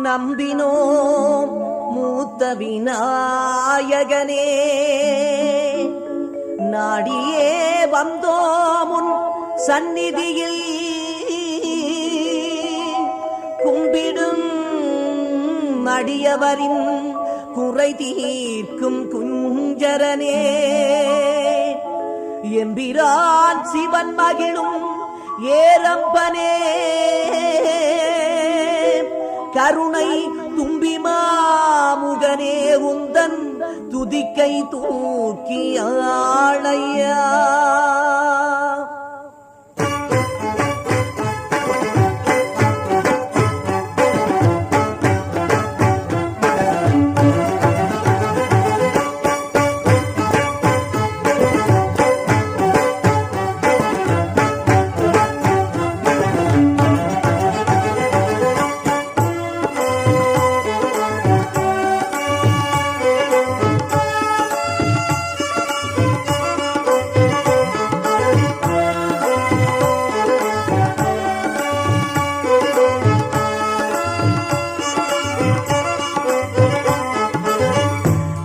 நம்பினோம் மூத்த விநாயகனே, நாடியே வந்தோமுன் சந்நிதியில் கும்பிடும் அடியவரின் குறை தீர்க்கும் குஞ்சரனே, எம்பிரான் சிவன் மகிழும் ஏரம்பனே, கருணை தும்பி மாமுகனே, உந்தன் துதிக்கை தூக்கி ஆளையா.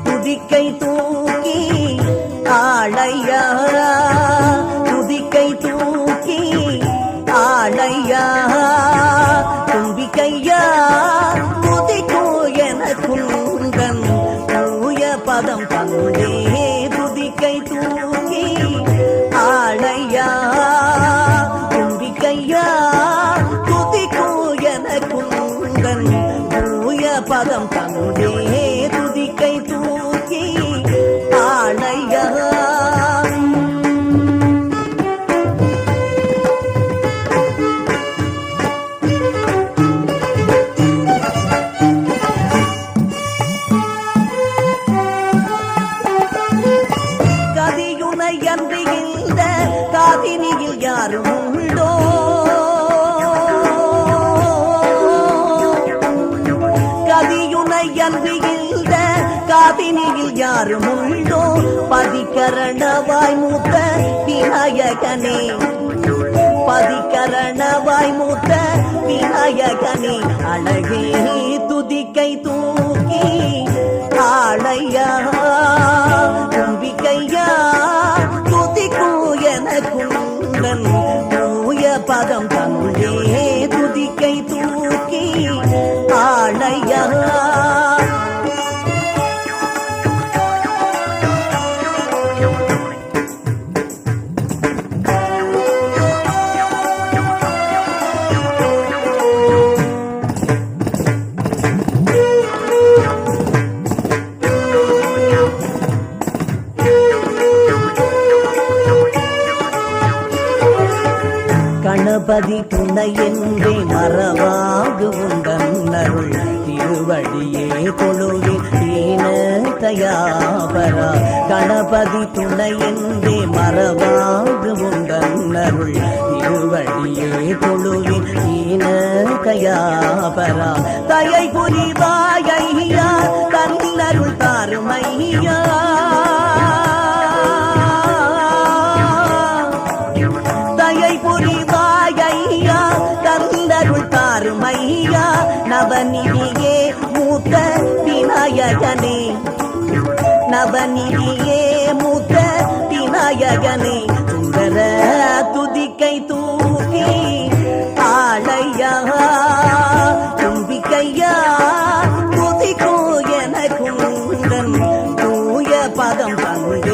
துதிக்கை தூக்கி ஆளையா, துதிக்கை தூக்கி ஆளையா, தும்பிக்கையா துதிக்கோ எனக்குந்தன் தூய பதம் தந்தே, துதிக்கை தூக்கி ஆளையா, தும்பிக்கையா துதிக்கோ எனக்குந்தன் தூய பதம் தந்தே, துதிக்கை தூக்கி ஆளையா. கதியுனை அன்றி இந்த காதினியில் யாரும் உண்டோ, கதியுனை அன்றி இந்த காதினியில் யாரும் உண்டோ, பதிக்கரணவாய் மூத்த விநாயகனே, பதிக்கரணவாய் மூத்த விநாயகனே, அழகே துதிக்கை தூக்கி ஆளையா, தும்பிக்கையா துதிக்கோ எனக்குந்தன் தூய பதம் தந்தே, துதிக்கை தூக்கி ஆளையா. கணபதி துணை என்றே மறவாகு உண்டன்னருள் திருவடியே தொழுவில் தீன தயாபரா, கணபதி துணை என்றே மறவாகு உண்டன்னருள் திருவடியே தொழுவில் தீன தயாபரா, தயை புரிவாயா தன்னருள் தாருமையா, தயை புரிவாயா தந்தருள் தாருமையா, நவநிதியே மூத்த விநாயகனே, நவநிதியே மூத்த விநாயகனே, சுந்தர துதிக்கை தூக்கி ஆளையா, தும்பிக்கையா துதிக்கோ எனக்குந்தன் தூய பதம் தந்தே,